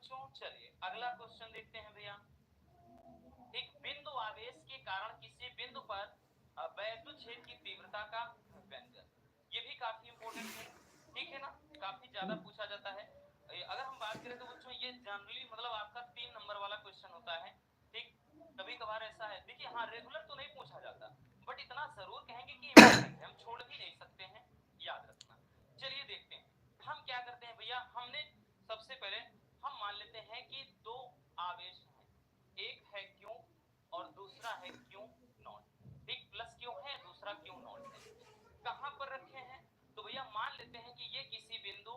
बच्चों? चलिए अगला क्वेश्चन देखते हैं भैया। एक बिंदु आवेश के कारण किसी बिंदु पर वैद्युत क्षेत्र की तीव्रता का व्यंजक, ये भी काफी इंपॉर्टेंट है, ठीक है ना, काफी ज्यादा पूछा जाता है। अगर हम बात करें तो बच्चों ये जनरली मतलब आपका 3 नंबर वाला क्वेश्चन होता है, ठीक। कभी कभार ऐसा है, देखिए हाँ रेगुलर तो नहीं पूछा जाता, बट इतना जरूर कहेंगे कि इंपॉर्टेंट है, हम छोड़ भी नहीं सकते हैं, याद रखना। चलिए देखते हैं हम क्या करते हैं भैया। हमने सबसे पहले हम मान लेते हैं कि दो आवेश हैं, एक है क्यू और दूसरा है क्यू नॉट, ठीक, प्लस क्यू है दूसरा क्यू नॉट है। कहां पर रखे हैं? तो भैया मान लेते हैं कि ये किसी बिंदु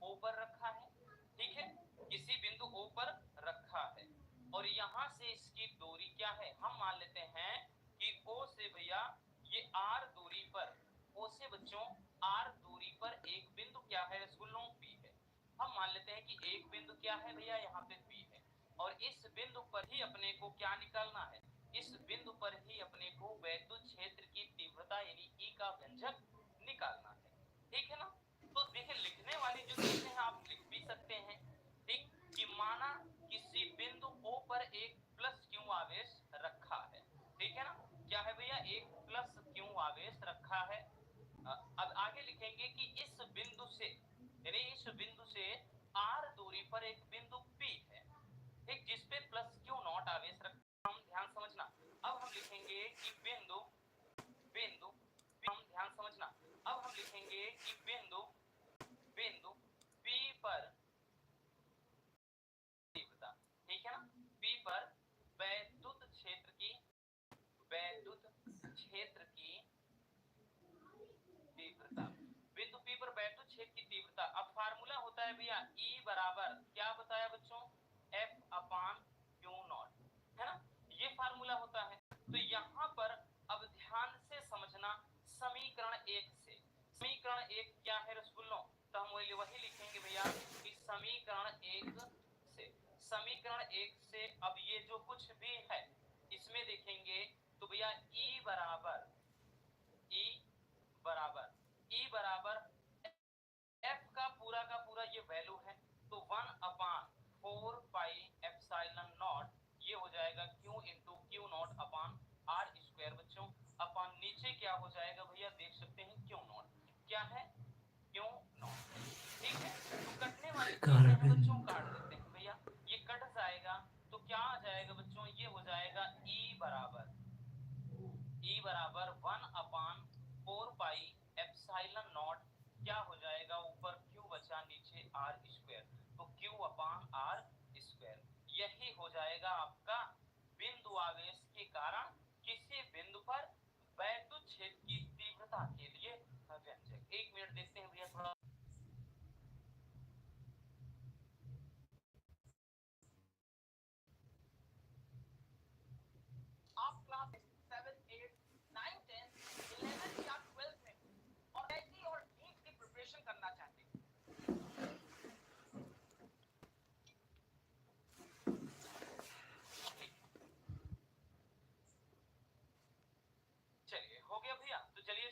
ओ पर रखा है, ठीक है, किसी बिंदु ओ पर रखा है और यहां से इसकी दूरी क्या है, हम मान लेते हैं कि ओ से भैया ये आर दूरी पर, ओ से बच्चों आर दूरी पर एक बिंदु क्या है रसगुल्लों पी है। हम मान लेते हैं कि एक बिंदु क्या है भैया यहाँ पे पी है और इस बिंदु पर ही अपने को क्या निकालना है, इस बिंदु पर ही अपने को वैद्युत क्षेत्र की तीव्रता यानी ई का व्यंजक निकालना है, ठीक है ना। तो देखिए लिखने वाली जो चीजें हैं आप लिख भी सकते हैं, ठीक, कि माना किसी बिंदु ओ पर एक प्लस क्यू आवेश रखा है, ठीक है ना, क्या है भैया एक प्लस क्यू आवेश रखा है। अब आगे लिखेंगे कि इस बिंदु से यानी इस बिंदु से आर दूरी पर एक बिंदु पी है, ठीक, जिसपे प्लस क्यू नॉट आवेश रखा। हम ध्यान समझना, अब हम लिखेंगे कि बिंदु बिंदु हम ध्यान समझना, अब हम लिखेंगे कि बिंदु बिंदु पी पर तीव्रता, ठीक है ना, पी पर वैद्युत क्षेत्र की वैद्युत क्षेत्र की तीव्रता, बिंदु पी पर वैद्युत क्षेत्र की तीव्रता। अब फार्मूला होता है भैया E बराबर क्या बताया बच्चों, F अपान क्यू नॉट, है ना, ये फार्मूला होता है। तो यहाँ पर अब ध्यान से समझना, समीकरण एक से, समीकरण एक क्या है रसगुल्लों, तो हम वही लिखेंगे भैया कि समीकरण एक से, समीकरण एक से अब ये जो कुछ भी है इसमें देखेंगे तो भैया E बराबर E बराबर E बराबर F का पूरा ये वैल्यू है तो 1 अपान 4 पाई एप्सिलॉन नॉट, ये हो जाएगा Q into Q not upon R square बच्चों, अपान नीचे क्या हो जाएगा भैया देख सकते हैं क्यू नॉट, क्या है क्यू नॉट, ठीक है। तो कटने वाली चीजें हैं बच्चों काट देते हैं भैया, ये कट जाएगा तो क्या आ जाएगा बच्चों, ये हो जाएगा E बराबर 1 अपान 4 पाई एप्सिलॉन नॉट, क्या हो जाएगा ऊपर Q बचा नीचे आर स्क्वायर, तो Q अपान आर स्क्वायर, यही हो जाएगा आपका बिंदु आवेश के कारण किसी बिंदु पर वैद्युत क्षेत्र की तीव्रता के लिए व्यंजक। एक मिनट देखते हैं भैया थोड़ा, आप क्लास 7 8 9 10 11 या 12 में और आईटी और नीट की प्रिपरेशन करना चाहते हैं, चलिए हो गया भैया, तो चलिए